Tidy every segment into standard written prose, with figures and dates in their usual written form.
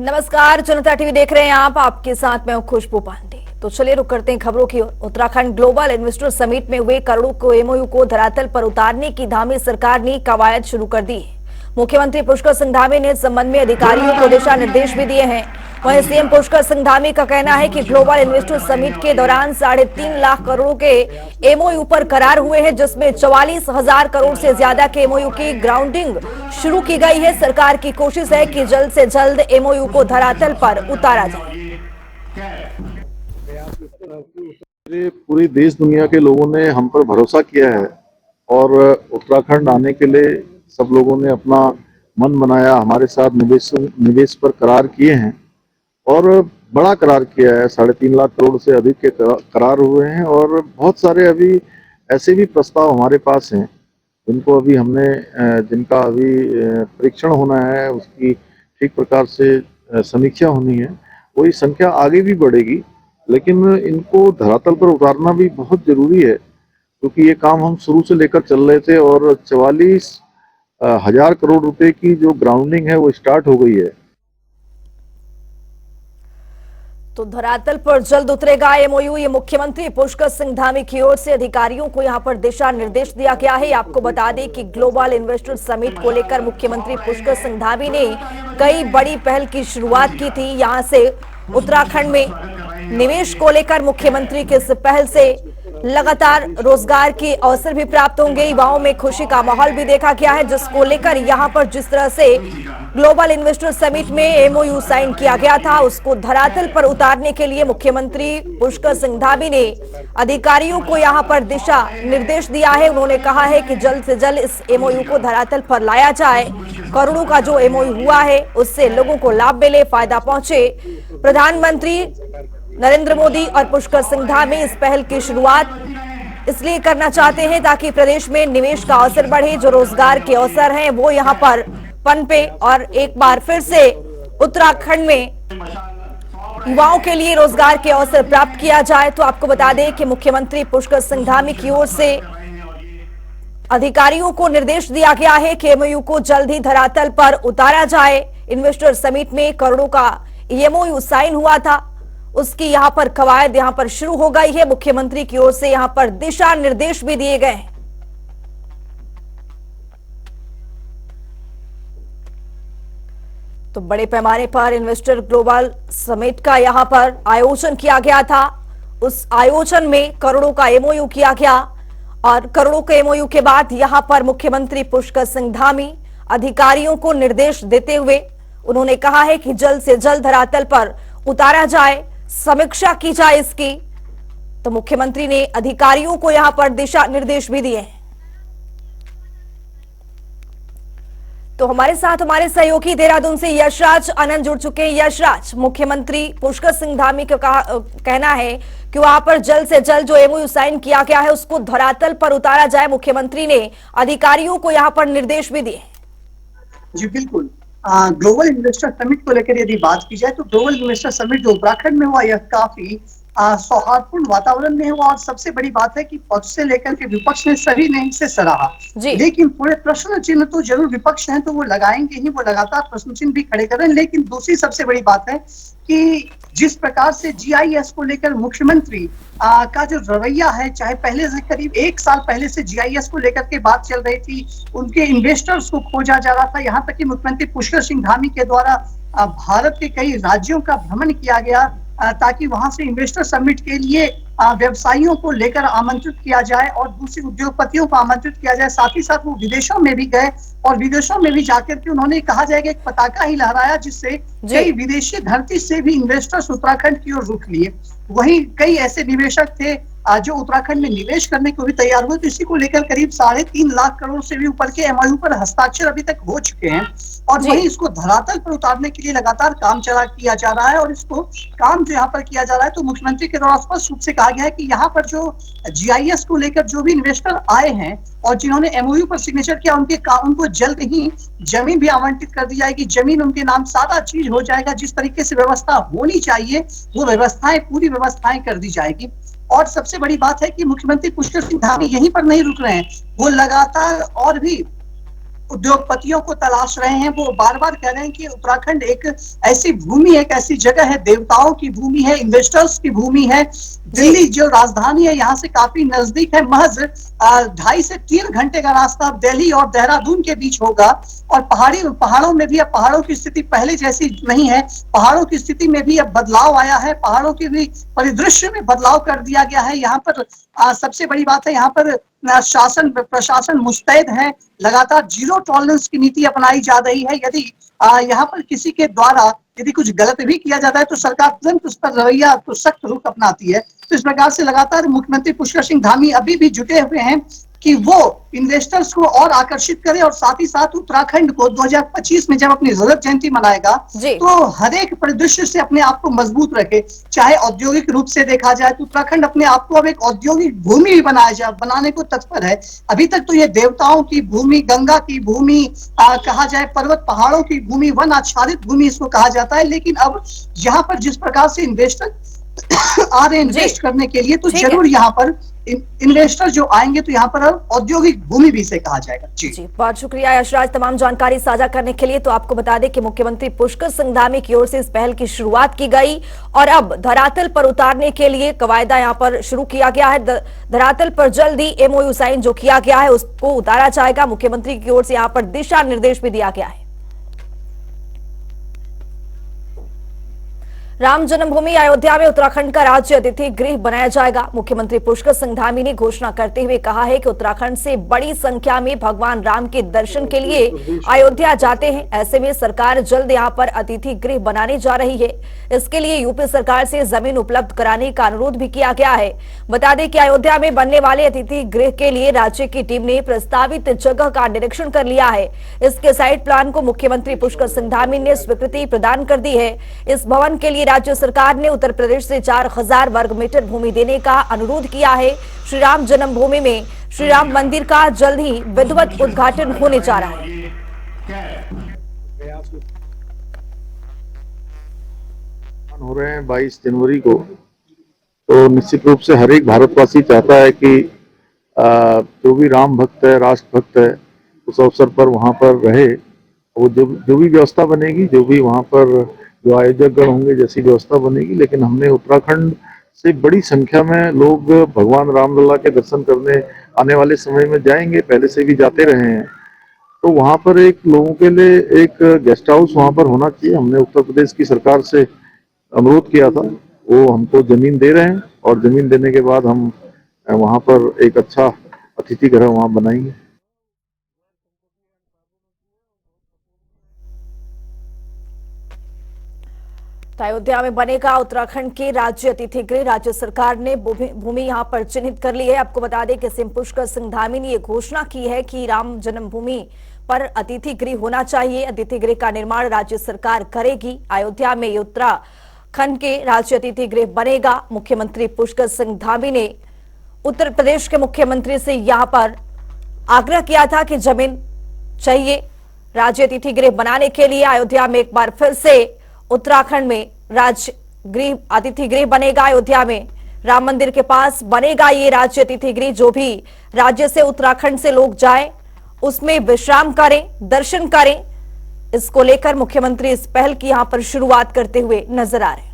नमस्कार, जनता टीवी देख रहे हैं आप। आपके साथ मैं हूं खुशबू पांडे। तो चलिए रुक करते हैं खबरों की ओर। उत्तराखंड ग्लोबल इन्वेस्टर समिट में हुए करोड़ों को एमओयू को धरातल पर उतारने की धामी सरकार ने कवायद शुरू कर दी है। मुख्यमंत्री पुष्कर सिंह धामी ने इस संबंध में अधिकारियों को दिशा निर्देश भी दिए हैं। वहीं सीएम पुष्कर सिंह धामी का कहना है कि ग्लोबल इन्वेस्टर समिट के दौरान 3.5 लाख करोड़ के एमओयू पर करार हुए हैं, जिसमें 44,000 करोड़ से ज्यादा के एमओयू की ग्राउंडिंग शुरू की गई है। सरकार की कोशिश है कि जल्द से जल्द एमओयू को धरातल पर उतारा जाए। पूरी देश दुनिया के लोगों ने हम पर भरोसा किया है और उत्तराखंड आने के लिए सब लोगों ने अपना मन बनाया, हमारे साथ निवेश पर करार किए हैं और बड़ा करार किया है। 3.5 लाख करोड़ से अधिक के करार हुए हैं और बहुत सारे अभी ऐसे भी प्रस्ताव हमारे पास हैं जिनका अभी परीक्षण होना है, उसकी ठीक प्रकार से समीक्षा होनी है। वही संख्या आगे भी बढ़ेगी, लेकिन इनको धरातल पर उतारना भी बहुत जरूरी है, क्योंकि ये काम हम शुरू से लेकर चल रहे थे और 44,000 करोड़ रुपए की जो ग्राउंडिंग है वो स्टार्ट हो गई है। तो धरातल पर जल्द उतरेगा एमओयू, ये मुख्यमंत्री पुष्कर सिंह धामी की ओर से अधिकारियों को यहां पर दिशा निर्देश दिया गया है। आपको बता दें कि ग्लोबल इन्वेस्टर समिट को लेकर मुख्यमंत्री पुष्कर सिंह धामी ने कई बड़ी पहल की शुरुआत की थी। यहां से उत्तराखंड में निवेश को लेकर मुख्यमंत्री के इस पहल से लगातार रोजगार के अवसर भी प्राप्त होंगे। युवाओं में खुशी का माहौल भी देखा गया है, जिसको लेकर यहां पर जिस तरह से ग्लोबल इन्वेस्टर समिट में एमओयू साइन किया गया था, उसको धरातल पर उतारने के लिए मुख्यमंत्री पुष्कर सिंह धामी ने अधिकारियों को यहां पर दिशा निर्देश दिया है। उन्होंने कहा है कि जल्द से जल्द इस एमओयू को धरातल पर लाया जाए। करोड़ों का जो एमओयू हुआ है उससे लोगों को लाभ मिले, फायदा पहुंचे। प्रधानमंत्री नरेंद्र मोदी और पुष्कर सिंह धामी इस पहल की शुरुआत इसलिए करना चाहते हैं ताकि प्रदेश में निवेश का अवसर बढ़े, जो रोजगार के अवसर हैं वो यहां पर पनपे और एक बार फिर से उत्तराखंड में युवाओं के लिए रोजगार के अवसर प्राप्त किया जाए। तो आपको बता दें कि मुख्यमंत्री पुष्कर सिंह धामी की ओर से अधिकारियों को निर्देश दिया गया है कि एमओयू को जल्द ही धरातल पर उतारा जाए। इन्वेस्टर समिट में करोड़ों का एमओयू साइन हुआ था, उसकी यहां पर कवायद यहां पर शुरू हो गई है। मुख्यमंत्री की ओर से यहां पर दिशा निर्देश भी दिए गए हैं। तो बड़े पैमाने पर इन्वेस्टर ग्लोबल समिट का यहां पर आयोजन किया गया था। उस आयोजन में करोड़ों का एमओयू किया गया और करोड़ों के एमओयू के बाद यहां पर मुख्यमंत्री पुष्कर सिंह धामी अधिकारियों को निर्देश देते हुए उन्होंने कहा है कि जल्द से जल्द धरातल पर उतारा जाए, समीक्षा की जाए इसकी। तो मुख्यमंत्री ने अधिकारियों को यहां पर दिशा निर्देश भी दिए हैं। तो हमारे साथ हमारे सहयोगी देहरादून से यशराज आनंद जुड़ चुके हैं। यशराज, मुख्यमंत्री पुष्कर सिंह धामी का कहना है कि वहां पर जल्द से जल्द जो एमओयू साइन किया गया है उसको धरातल पर उतारा जाए। मुख्यमंत्री ने अधिकारियों को यहां पर निर्देश भी दिए। जी बिल्कुल। ग्लोबल इन्वेस्टर समिट को लेकर यदि बात की जाए तो ग्लोबल इन्वेस्टर समिट जो उत्तराखंड में हुआ यह काफी सौहार्दपूर्ण वातावरण में हुआ और सबसे बड़ी बात है कि पक्ष से लेकर के विपक्ष ने सभी ने इसे सराहा। लेकिन थोड़े प्रश्न चिन्ह तो जरूर विपक्ष हैं तो वो लगाएंगे ही, वो लगातार प्रश्न चिन्ह भी खड़े कर रहे हैं। लेकिन दूसरी सबसे बड़ी बात है कि जिस प्रकार से जीआईएस को लेकर मुख्यमंत्री का जो रवैया है, चाहे पहले से करीब 1 साल पहले से जीआईएस को लेकर के बात चल रही थी, उनके इन्वेस्टर्स को खोजा जा रहा था, यहाँ तक कि मुख्यमंत्री पुष्कर सिंह धामी के द्वारा भारत के कई राज्यों का भ्रमण किया गया ताकि वहां से इन्वेस्टर समिट के लिए व्यवसायियों को लेकर आमंत्रित किया जाए और दूसरे उद्योगपतियों को आमंत्रित किया जाए। साथ ही साथ वो विदेशों में भी गए और विदेशों में भी जाकर के उन्होंने कहा जाएगा एक पताका ही लहराया, जिससे कई विदेशी धरती से भी इन्वेस्टर्स उत्तराखंड की ओर रुख लिए। वहीं कई ऐसे निवेशक थे जो उत्तराखंड में निवेश करने को भी तैयार हुए। तो इसी को लेकर करीब 3.5 लाख करोड़ से भी ऊपर के एमओयू पर हस्ताक्षर अभी तक हो चुके हैं और वहीं इसको धरातल पर उतारने के लिए लगातार काम किया जा रहा है। और इसको काम जो यहाँ पर किया जा रहा है तो मुख्यमंत्री के द्वारा स्पष्ट रूप से कहा गया है कि यहाँ पर जो जीआईएस को लेकर जो भी इन्वेस्टर आए हैं और जिन्होंने एमओयू पर सिग्नेचर किया उनको जल्द ही जमीन भी आवंटित कर दी जाएगी। जमीन उनके नाम सारा चीज हो जाएगा, जिस तरीके से व्यवस्था होनी चाहिए वो पूरी व्यवस्थाएं कर दी जाएगी। और सबसे बड़ी बात है कि मुख्यमंत्री पुष्कर सिंह धामी यहीं पर नहीं रुक रहे हैं, वो लगातार और भी उद्योगपतियों को तलाश रहे हैं। वो बार बार कह रहे हैं कि उत्तराखंड एक ऐसी भूमि, एक ऐसी जगह है, देवताओं की भूमि है, इन्वेस्टर्स की भूमि है। दिल्ली जो राजधानी है यहाँ से काफी नजदीक है, महज 2.5 से 3 घंटे का रास्ता दिल्ली और देहरादून के बीच होगा। और पहाड़ों में भी अब पहाड़ों की स्थिति पहले जैसी नहीं है, पहाड़ों की स्थिति में भी अब बदलाव आया है, पहाड़ों के भी परिदृश्य में बदलाव कर दिया गया है। यहाँ पर सबसे बड़ी बात है, यहाँ पर शासन प्रशासन मुस्तैद है, लगातार जीरो टॉलरेंस की नीति अपनाई जा रही है। यदि यहाँ पर किसी के द्वारा यदि कुछ गलत भी किया जाता है तो सरकार तुरंत उस पर रवैया तो सख्त रुख अपनाती है। तो इस प्रकार से लगातार मुख्यमंत्री पुष्कर सिंह धामी अभी भी जुटे हुए हैं कि वो इन्वेस्टर्स को और आकर्षित करे, और साथ ही साथ उत्तराखंड को 2025 में जब अपनी रजत जयंती मनाएगा तो हर एक परिदृश्य से अपने आप को मजबूत रखे। चाहे औद्योगिक रूप से देखा जाए तो उत्तराखंड अपने आप को अब एक औद्योगिक भूमि भी बनाने को तत्पर है। अभी तक तो ये देवताओं की भूमि, गंगा की भूमि कहा जाए, पर्वत पहाड़ों की भूमि, वन आच्छादित भूमि इसको कहा जाता है। लेकिन अब यहाँ पर जिस प्रकार से इन्वेस्टर आ रहे हैं इन्वेस्ट करने के लिए, तो जरूर यहाँ पर इन्वेस्टर जो आएंगे तो यहाँ पर औद्योगिक भूमि भी इसे कहा जाएगा। जी बहुत शुक्रिया यशराज तमाम जानकारी साझा करने के लिए। तो आपको बता दें कि मुख्यमंत्री पुष्कर सिंह धामी की ओर से इस पहल की शुरुआत की गई और अब धरातल पर उतारने के लिए कवायदा यहाँ पर शुरू किया गया है। धरातल पर जल्द ही MOU साइन जो किया गया है उसको उतारा जाएगा। मुख्यमंत्री की ओर से यहाँ पर दिशा निर्देश भी दिया गया है। राम जन्मभूमि अयोध्या में उत्तराखंड का राज्य अतिथि गृह बनाया जाएगा। मुख्यमंत्री पुष्कर सिंह धामी ने घोषणा करते हुए कहा है कि उत्तराखंड से बड़ी संख्या में भगवान राम के दर्शन के लिए अयोध्या जाते हैं। ऐसे में सरकार जल्द यहां पर अतिथि गृह बनाने जा रही है। इसके लिए यूपी सरकार से जमीन उपलब्ध कराने का अनुरोध भी किया गया है। बता दें कि अयोध्या में बनने वाले अतिथि गृह के लिए राज्य की टीम ने प्रस्तावित जगह का निरीक्षण कर लिया है। इसके साइट प्लान को मुख्यमंत्री पुष्कर सिंह धामी ने स्वीकृति प्रदान कर दी है। इस भवन के लिए राज्य सरकार ने उत्तर प्रदेश से 4000 वर्ग मीटर भूमि देने का अनुरोध किया है। श्री राम जन्मभूमि में श्री राम मंदिर का जल्द ही विधिवत उद्घाटन होने जा रहा है। हो रहे हैं 22 जनवरी को, तो निश्चित रूप से हर एक भारतवासी चाहता है कि जो भी राम भक्त है, राष्ट्र भक्त है, उस अवसर पर वहां पर रहे। वो जो भी व्यवस्था बनेगी, जो भी वहां पर जो आयोजकगण होंगे, जैसी व्यवस्था बनेगी। लेकिन हमने उत्तराखंड से बड़ी संख्या में लोग भगवान रामलला के दर्शन करने आने वाले समय में जाएंगे, पहले से भी जाते रहे हैं। तो वहां पर एक लोगों के लिए एक गेस्ट हाउस वहां पर होना चाहिए। हमने उत्तर प्रदेश की सरकार से अनुरोध किया था, वो हमको जमीन दे रहे हैं और जमीन देने के बाद हम वहां पर एक अच्छा अतिथि गृह वहां बनाएंगे। अयोध्या में बनेगा उत्तराखंड के राज्य अतिथि गृह। राज्य सरकार ने भूमि यहां पर चिन्हित कर ली है। आपको बता दें कि सीएम पुष्कर सिंह धामी ने यह घोषणा की है कि राम जन्मभूमि पर अतिथि गृह होना चाहिए। अतिथि गृह का निर्माण राज्य सरकार करेगी। अयोध्या में उत्तराखंड के राज्य अतिथि गृह बनेगा। मुख्यमंत्री पुष्कर सिंह धामी ने उत्तर प्रदेश के मुख्यमंत्री से यहां पर आग्रह किया था कि जमीन चाहिए राज्य अतिथि गृह बनाने के लिए। अयोध्या में एक बार फिर से उत्तराखंड में राज्य गृह अतिथि गृह बनेगा। अयोध्या में राम मंदिर के पास बनेगा ये राज्य अतिथि गृह। जो भी राज्य से उत्तराखंड से लोग जाएं, उसमें विश्राम करें, दर्शन करें। इसको लेकर मुख्यमंत्री इस पहल की यहां पर शुरुआत करते हुए नजर आ रहे हैं।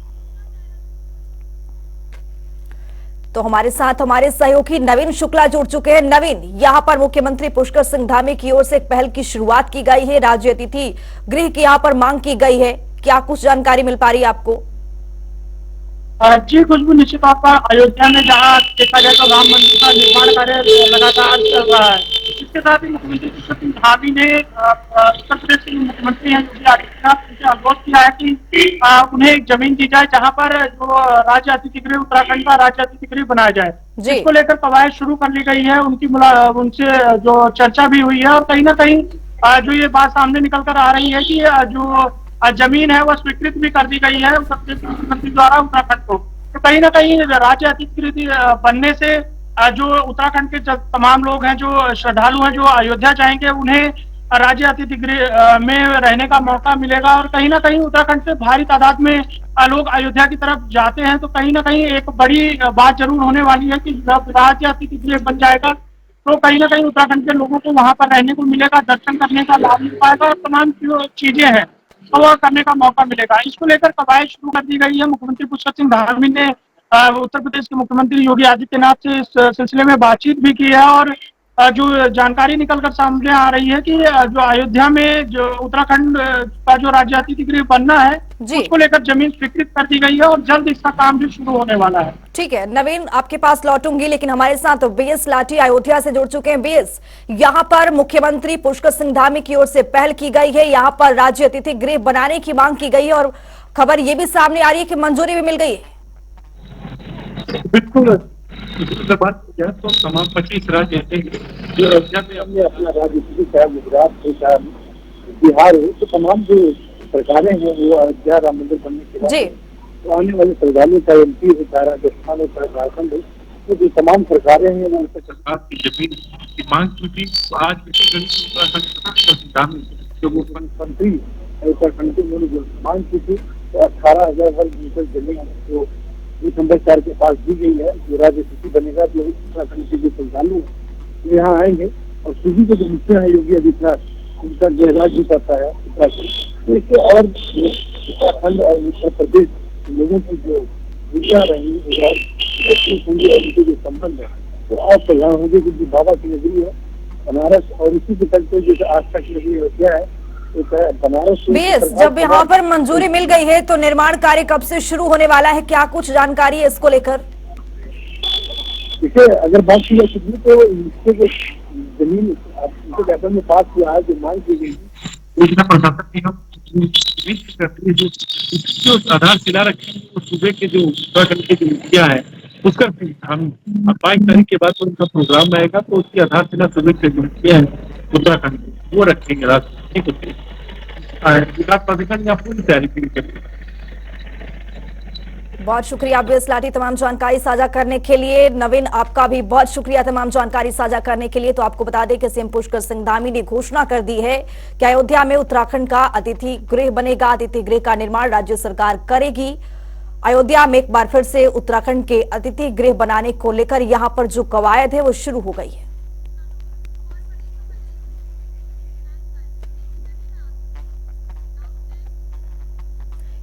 तो हमारे साथ हमारे सहयोगी नवीन शुक्ला जुड़ चुके हैं। नवीन, यहां पर मुख्यमंत्री पुष्कर सिंह धामी की ओर से एक पहल की शुरुआत की गई है, राज्य अतिथि गृह की यहां पर मांग की गई है। क्या कुछ जानकारी मिल पा रही है आपको? जी खुशबू, निश्चित तौर पर अयोध्या में जहां देखा जाए तो राम मंदिर का निर्माण कार्य लगातार चल रहा है। इसके साथ ही मुख्यमंत्री पुष्कर सिंह धामी ने उत्तर प्रदेश के मुख्यमंत्री हैं योगी आदित्यनाथ उनसे अनुरोध किया है कि उन्हें एक जमीन दी जाए जहां पर जो राज्य अतिथि गृह उत्तराखंड का राज्य अतिथि गृह बनाया जाए। इसको लेकर कवायद शुरू कर ली गई है। उनसे जो चर्चा भी हुई है और कहीं ना कहीं जो ये बात सामने निकल कर आ रही है कि जो जमीन है वह स्वीकृत भी कर दी गई है उत्तर प्रदेश के मुख्यमंत्री द्वारा उत्तराखंड को। तो कहीं ना कहीं राज्य अतिथि गृह बनने से जो उत्तराखंड के तमाम लोग हैं, जो श्रद्धालु हैं, जो अयोध्या जाएंगे, उन्हें राज्य अतिथि गृह में रहने का मौका मिलेगा। और कहीं ना कहीं उत्तराखंड से भारी तादाद में लोग अयोध्या की तरफ जाते हैं। तो कहीं ना कहीं एक बड़ी बात जरूर होने वाली है कि जब राज्य अतिथि गृह बन जाएगा तो कहीं ना कहीं उत्तराखंड के लोगों को वहां पर रहने को मिलेगा, दर्शन करने का लाभ मिल पाएगा और तमाम जो चीजें हैं तो वह करने का मौका मिलेगा। इसको लेकर कवायद शुरू कर दी गई है। मुख्यमंत्री पुष्कर सिंह धामी ने उत्तर प्रदेश के मुख्यमंत्री योगी आदित्यनाथ से इस सिलसिले में बातचीत भी की है और जो जानकारी निकलकर सामने आ रही है कि जो अयोध्या में जो उत्तराखंड का जो राज्य अतिथि गृह बनना है उसको लेकर जमीन स्वीकृत कर दी गई है और जल्द इसका काम भी शुरू होने वाला है। ठीक है नवीन, आपके पास लौटूंगी, लेकिन हमारे साथ बीएस लाठी अयोध्या से जुड़ चुके हैं। बीएस, यहाँ पर मुख्यमंत्री पुष्कर सिंह धामी की ओर से पहल की गई है, यहाँ पर राज्य अतिथि गृह बनाने की मांग की गई है और खबर ये भी सामने आ रही है कि मंजूरी भी मिल गई है। बिल्कुल बात किया तो तमाम 25 राज्य ऐसे जो अयोध्या में हमने अपना राज्य चाहे गुजरात हो चाहे बिहार हो, तो तमाम जो सरकारें हैं वो अयोध्या राम मंदिर बनने के बाद तो आने वाले श्रद्धालु चाहे एमपी हो चाहे राजस्थान हो चाहे झारखंड हो, तो जो तमाम सरकारें हैं वो सरकार की जमीन की मांग की थी। तो आज उत्तराखंड जो मुख्यमंत्री उत्तराखंड के उन्होंने जो मांग की थी तो 18,000 वर्ग मीटर जमीन जो नंबर 4 के पास दी गई है, जो राज्य अतिथि बनेगा, जो उत्तराखंड के जो श्रद्धालु हैं यहाँ आएंगे और सूची के जो मुख्य है योगी आदित्यनाथ उनका जो राज्य करता है उत्तराखंड, तो इससे और उत्तराखंड और उत्तर प्रदेश लोगों की जो विचार रहेंगी उनके जो संबंध है तो और प्रधान होंगे, क्योंकि बाबा की नगरी है बनारस और इसी के चलते जो आस्था की नगरी अयोध्या है। बीएस, जब यहाँ पर मंजूरी मिल गई है तो निर्माण कार्य कब से शुरू होने वाला है, क्या कुछ जानकारी है इसको लेकर? इसे अगर बात की जाए तो इसके जो जमीन इनके कैबिनेट में पास किया है, जो मांग की गई योजना प्रशासन ने हम जो आधारशिला रखी है सूबे के जो उत्तराखंड के जो मुखिया है उसका हम 22 तारीख के बाद उनका प्रोग्राम रहेगा तो उसकी आधारशिला सूबे के जो मुखिया है उत्तराखंड वो रखेंगे राष्ट्रीय विकास प्राधिकरण या पूरी तैयारी करेंगे। बहुत शुक्रिया बीएस लाठी तमाम जानकारी साझा करने के लिए। नवीन, आपका भी बहुत शुक्रिया तमाम जानकारी साझा करने के लिए। तो आपको बता दें कि सीएम पुष्कर सिंह धामी ने घोषणा कर दी है कि अयोध्या में उत्तराखंड का अतिथि गृह बनेगा। अतिथि गृह का निर्माण राज्य सरकार करेगी। अयोध्या में एक बार फिर से उत्तराखंड के अतिथि गृह बनाने को लेकर यहां पर जो कवायद है वो शुरू हो गई है।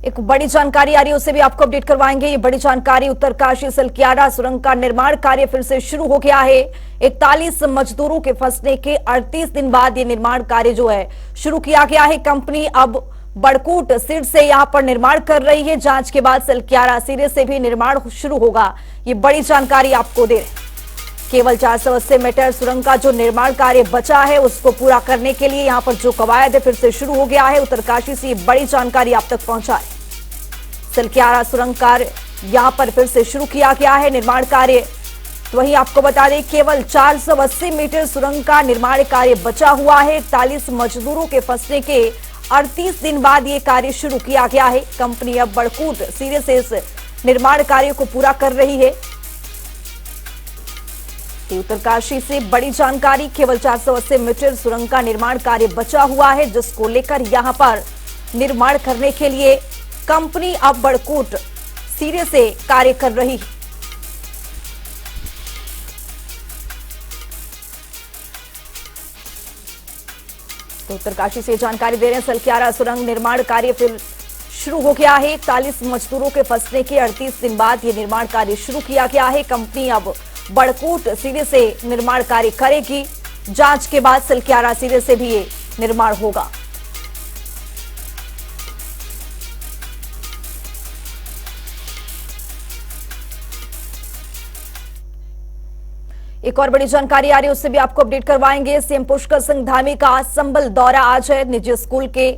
एक बड़ी जानकारी आ रही है, उससे भी आपको अपडेट करवाएंगे। ये बड़ी जानकारी, उत्तरकाशी सलक्यारा सुरंग का निर्माण कार्य फिर से शुरू हो गया है। 41 मजदूरों के फंसने के 38 दिन बाद ये निर्माण कार्य जो है शुरू किया गया है। कंपनी अब बड़कूट सिर से यहां पर निर्माण कर रही है। जांच के बाद सलक्यारा सिरे से भी निर्माण शुरू होगा। ये बड़ी जानकारी आपको दे रहे हैं। केवल 480 मीटर सुरंग का जो निर्माण कार्य बचा है उसको पूरा करने के लिए यहां पर जो कवायद है फिर से शुरू हो गया है। उत्तरकाशी से ये बड़ी जानकारी आप तक पहुंचा है। सलक्यारा सुरंग कार्य यहां पर फिर से शुरू किया गया है निर्माण कार्य। तो वहीं आपको बता दें केवल 480 मीटर सुरंग का निर्माण कार्य बचा हुआ है। 41 मजदूरों के फंसने के 38 दिन बाद ये कार्य शुरू किया गया है। कंपनी अब बड़कूट सिरे से इस निर्माण कार्य को पूरा कर रही है। उत्तरकाशी से बड़ी जानकारी, केवल 480 मीटर सुरंग का निर्माण कार्य बचा हुआ है जिसको लेकर यहां पर निर्माण करने के लिए कंपनी अब बड़कूट सिरे से कार्य कर रही है। तो उत्तरकाशी से जानकारी दे रहे हैं सलक्यारा सुरंग निर्माण कार्य फिर शुरू हो गया है। 41 मजदूरों के फंसने के 38 दिन बाद ये निर्माण कार्य शुरू किया गया है। कंपनी अब बड़कूट सिरे से निर्माण कार्य करेगी। जांच के बाद सलक्यारा सिरे से भी ये निर्माण होगा। एक और बड़ी जानकारी आ रही है, उससे भी आपको अपडेट करवाएंगे। सीएम पुष्कर सिंह धामी का संबल दौरा आज है। निजी स्कूल के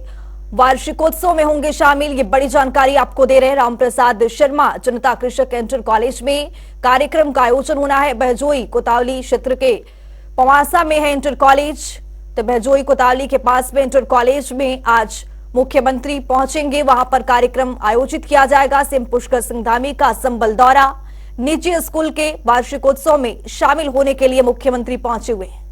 वार्षिकोत्सव में होंगे शामिल। ये बड़ी जानकारी आपको दे रहे हैं। रामप्रसाद शर्मा जनता कृषक इंटर कॉलेज में कार्यक्रम का आयोजन होना है। बहजोई कोतवाली क्षेत्र के पवासा में है इंटर कॉलेज। तो बहजोई कोतवाली के पास में इंटर कॉलेज में आज मुख्यमंत्री पहुंचेंगे। वहां पर कार्यक्रम आयोजित किया जाएगा। सीएम पुष्कर सिंह धामी का संबल दौरा, निजी स्कूल के वार्षिकोत्सव में शामिल होने के लिए मुख्यमंत्री पहुंचे हुए हैं।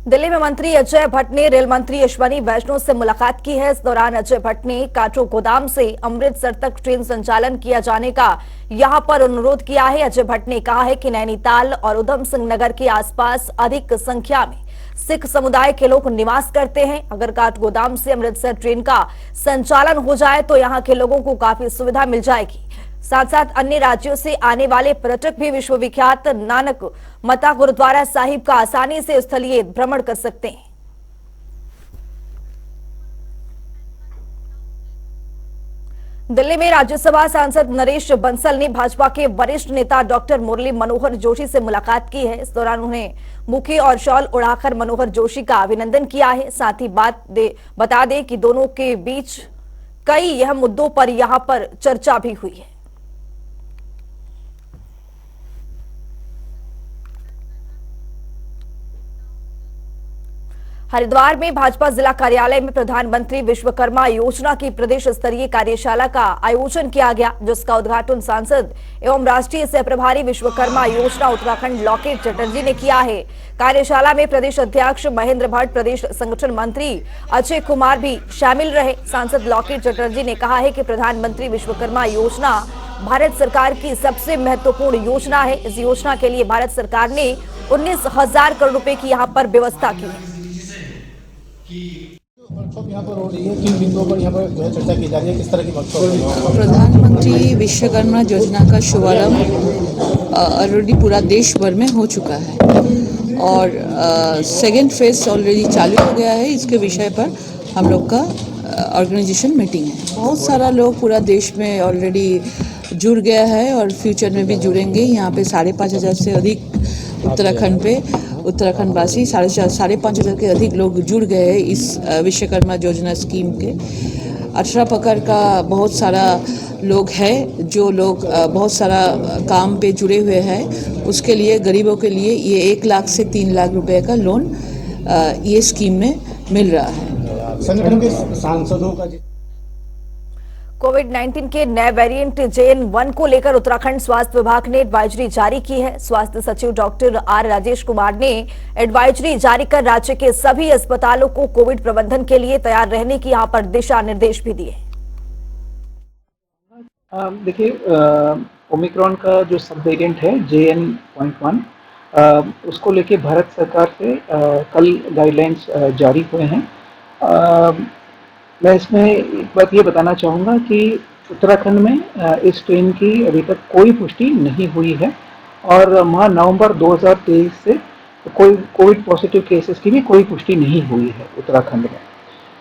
दिल्ली में मंत्री अजय भट्ट ने रेल मंत्री अश्विनी वैष्णव से मुलाकात की है। इस दौरान अजय भट्ट ने काठगोदाम से अमृतसर तक ट्रेन संचालन किया जाने का यहां पर अनुरोध किया है। अजय भट्ट ने कहा है कि नैनीताल और उधम सिंह नगर के आसपास अधिक संख्या में सिख समुदाय के लोग निवास करते हैं। अगर काठगोदाम से अमृतसर ट्रेन का संचालन हो जाए तो यहां के लोगों को काफी सुविधा मिल जाएगी। साथ साथ अन्य राज्यों से आने वाले पर्यटक भी विश्वविख्यात नानक मता गुरुद्वारा साहिब का आसानी से स्थलीय भ्रमण कर सकते हैं। दिल्ली में राज्यसभा सांसद नरेश बंसल ने भाजपा के वरिष्ठ नेता डॉक्टर मुरली मनोहर जोशी से मुलाकात की है। इस दौरान उन्हें मुखी और शॉल उड़ाकर मनोहर जोशी का अभिनंदन किया है। साथ ही बता दें कि दोनों के बीच कई अहम मुद्दों पर यहां पर चर्चा भी हुई है। हरिद्वार में भाजपा जिला कार्यालय में प्रधानमंत्री विश्वकर्मा योजना की प्रदेश स्तरीय कार्यशाला का आयोजन किया गया, जिसका उद्घाटन सांसद एवं राष्ट्रीय सह प्रभारी विश्वकर्मा योजना उत्तराखंड लॉकेट चटर्जी ने किया है। कार्यशाला में प्रदेश अध्यक्ष महेंद्र भट्ट, प्रदेश संगठन मंत्री अजय कुमार भी शामिल रहे। सांसद लॉकेट चटर्जी ने कहा है कि प्रधानमंत्री विश्वकर्मा योजना भारत सरकार की सबसे महत्वपूर्ण योजना है। इस योजना के लिए भारत सरकार ने 19,000 करोड़ रुपए की यहाँ पर व्यवस्था की है। यहाँ पर हो रही है, किन बिंदुओं पर यहाँ पर चर्चा की जा रही है, किस तरह की वर्कशॉप? प्रधानमंत्री विश्वकर्मा योजना का शुभारंभ ऑलरेडी पूरा देश भर में हो चुका है और सेकेंड फेज ऑलरेडी चालू हो गया है। इसके विषय पर हम लोग का ऑर्गेनाइजेशन मीटिंग है। बहुत सारा लोग पूरा देश में ऑलरेडी जुड़ गया है और फ्यूचर में भी जुड़ेंगे। यहाँ पे 5,500 से अधिक उत्तराखंड वासी 5,500 के अधिक लोग जुड़ गए हैं इस विश्वकर्मा योजना स्कीम के। 18 प्रकार का बहुत सारा लोग हैं जो लोग बहुत सारा काम पे जुड़े हुए हैं। उसके लिए गरीबों के लिए ये 1 लाख से 3 लाख रुपए का लोन ये स्कीम में मिल रहा है। संगठन के सांसदों का कोविड-19 के नए वेरिएंट JN1 को लेकर उत्तराखंड स्वास्थ्य विभाग ने एडवाइजरी जारी की है। स्वास्थ्य सचिव डॉक्टर R राजेश कुमार ने एडवाइजरी जारी कर राज्य के सभी अस्पतालों को कोविड प्रबंधन के लिए तैयार रहने की यहां पर दिशा निर्देश भी दिए। देखिए, ओमिक्रॉन का जो सब वेरिएंट है JN.1 उसको लेके भारत सरकार से कल गाइडलाइंस जारी हुए हैं। मैं इसमें एक बात ये बताना चाहूँगा कि उत्तराखंड में इस ट्रेन की अभी तक कोई पुष्टि नहीं हुई है और माह नवंबर 2023 से कोई कोविड पॉजिटिव केसेस की भी कोई पुष्टि नहीं हुई है उत्तराखंड में।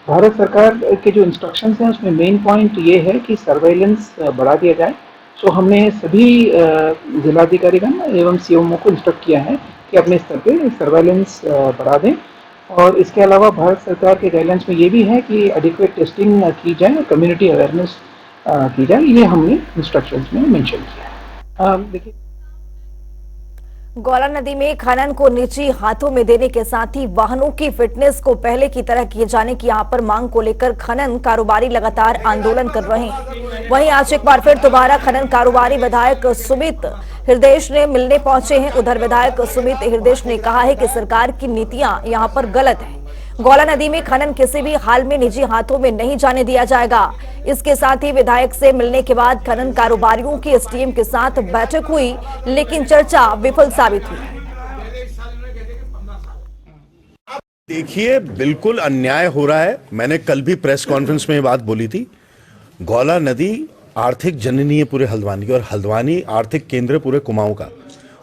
भारत सरकार के जो इंस्ट्रक्शंस हैं उसमें मेन पॉइंट ये है कि सर्वेलेंस बढ़ा दिया जाए। सो हमने सभी जिलाधिकारीगण एवं CMO को इंस्ट्रक्ट किया है कि अपने स्तर पर सर्वेलेंस बढ़ा दें और इसके अलावा भारत सरकार के गाइडलाइंस में ये भी है कि एडिक्वेट टेस्टिंग की जाए, कम्युनिटी अवेयरनेस की जाए। ये हमने इंस्ट्रक्शंस में मेंशन किया है। देखिए, गौला नदी में खनन को निजी हाथों में देने के साथ ही वाहनों की फिटनेस को पहले की तरह किए जाने की यहां पर मांग को लेकर खनन कारोबारी लगातार आंदोलन कर रहे हैं। वहीं आज एक बार फिर दोबारा खनन कारोबारी विधायक सुमित हृदयेश ने मिलने पहुंचे हैं। उधर विधायक सुमित हृदयेश ने कहा है कि सरकार की नीतियां यहां पर गलत है। गौला नदी में खनन किसी भी हाल में निजी हाथों में नहीं जाने दिया जाएगा। इसके साथ ही विधायक से मिलने के बाद खनन कारोबारियों की SDM के साथ बैठक हुई, लेकिन चर्चा विफल साबित हुई। देखिए, बिल्कुल अन्याय हो रहा है। मैंने कल भी प्रेस कॉन्फ्रेंस में ये बात बोली थी। गौला नदी आर्थिक जननी है पूरे हल्द्वानी की और हल्द्वानी आर्थिक केंद्र पूरे कुमाऊं का,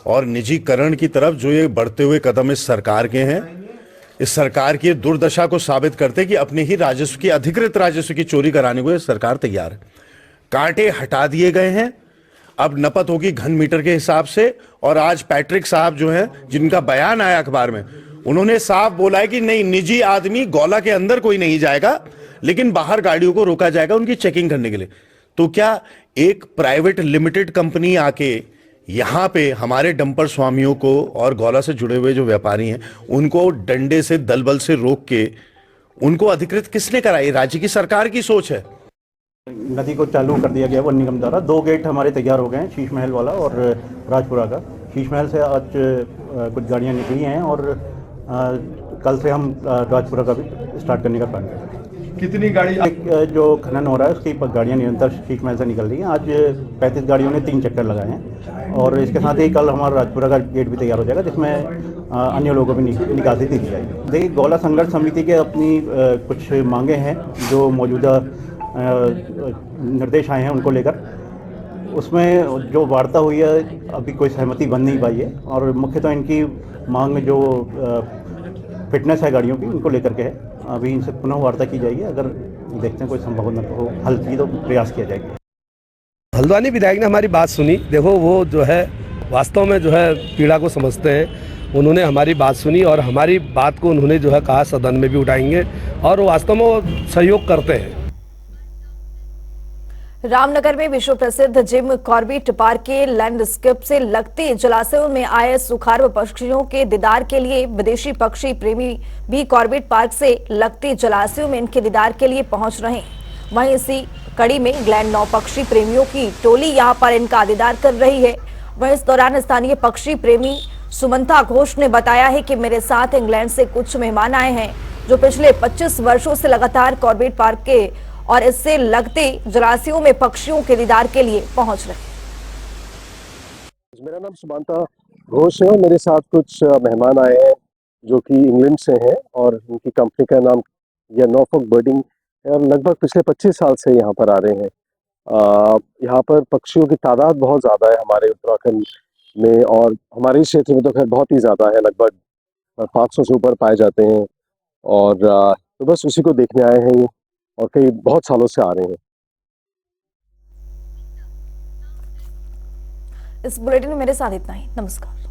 और निजीकरण की तरफ जो ये बढ़ते हुए कदम इस सरकार के हैं, इस सरकार की दुर्दशा को साबित करते कि अपने ही राजस्व की, अधिकृत राजस्व की चोरी कराने को ये सरकार तैयार है। कांटे हटा दिए गए हैं, अब नपत होगी घन मीटर के हिसाब से। और आज पैट्रिक साहब जो हैं, जिनका बयान आया अखबार में, उन्होंने साफ बोला है कि नहीं, निजी आदमी गौला के अंदर कोई नहीं जाएगा, लेकिन बाहर गाड़ियों को रोका जाएगा उनकी चेकिंग करने के लिए। तो क्या एक प्राइवेट लिमिटेड कंपनी आके यहाँ पे हमारे डंपर स्वामियों को और गौला से जुड़े हुए जो व्यापारी हैं उनको डंडे से, दलबल से रोक के उनको अधिकृत किसने कराई? राज्य की सरकार की सोच है। नदी को चालू कर दिया गया वन निगम द्वारा। 2 गेट हमारे तैयार हो गए हैं, शीश महल वाला और राजपुरा का। शीश महल से आज कुछ गाड़ियाँ निकली हैं और कल से हम राजपुरा का भी स्टार्ट करने का प्लान कर रहे हैं। कितनी गाड़ी जो खनन हो रहा है उसकी गाड़ियाँ निरंतर शीट महल से निकल रही हैं। आज 35 गाड़ियों ने 3 चक्कर लगाए हैं और इसके साथ ही कल हमारा राजपुरा का गेट भी तैयार हो जाएगा, जिसमें अन्य लोगों को भी निकासी दी जाएगी। देखिए, गौला संघर्ष समिति के अपनी कुछ मांगे हैं जो मौजूदा निर्देश आए हैं उनको लेकर। उसमें जो वार्ता हुई है अभी कोई सहमति बन नहीं पाई है और मुख्यतः इनकी मांग में जो फिटनेस है गाड़ियों की उनको लेकर के है। अभी इनसे पुनः वार्ता की जाएगी, अगर देखते हैं कोई संभावना तो हल की तो प्रयास किया जाएगा। हल्द्वानी विधायक ने हमारी बात सुनी। देखो, वो जो है वास्तव में जो है पीड़ा को समझते हैं। उन्होंने हमारी बात सुनी और हमारी बात को उन्होंने जो है कहा सदन में भी उठाएंगे और वास्तव में वो सहयोग करते हैं। रामनगर में विश्व प्रसिद्ध जिम कॉर्बेट पार्क के लैंडस्केप से लगते जलाशयों में आए सुखार पक्षियों के दीदार के लिए विदेशी पक्षी प्रेमी भी कॉर्बेट पार्क से लगते जलाशयों में इनके दीदार के लिए पहुंच रहे हैं। वहीं इसी कड़ी में इंग्लैंड 9 पक्षी प्रेमियों की टोली यहां पर इनका दीदार कर रही है। वहीं इस दौरान स्थानीय पक्षी प्रेमी सुमंता घोष ने बताया है कि मेरे साथ इंग्लैंड से कुछ मेहमान आए हैं जो पिछले 25 वर्षों से लगातार कॉर्बेट पार्क के और इससे लगते जलाशयों में पक्षियों के दीदार के लिए पहुंच रहे। मेरा नाम सुमंता घोष है और मेरे साथ कुछ मेहमान आए हैं जो कि इंग्लैंड से हैं और उनकी कंपनी का नाम यह नॉर्फॉक बर्डिंग है और लगभग पिछले 25 साल से यहाँ पर आ रहे हैं। यहाँ पर पक्षियों की तादाद बहुत ज़्यादा है हमारे उत्तराखंड में और हमारे क्षेत्र में तो खैर बहुत ही ज़्यादा है, लगभग 500 से ऊपर पाए जाते हैं और तो बस उसी को देखने आए हैं ये और कई बहुत सालों से आ रहे हैं। इस बुलेटिन में मेरे साथ इतना ही। नमस्कार।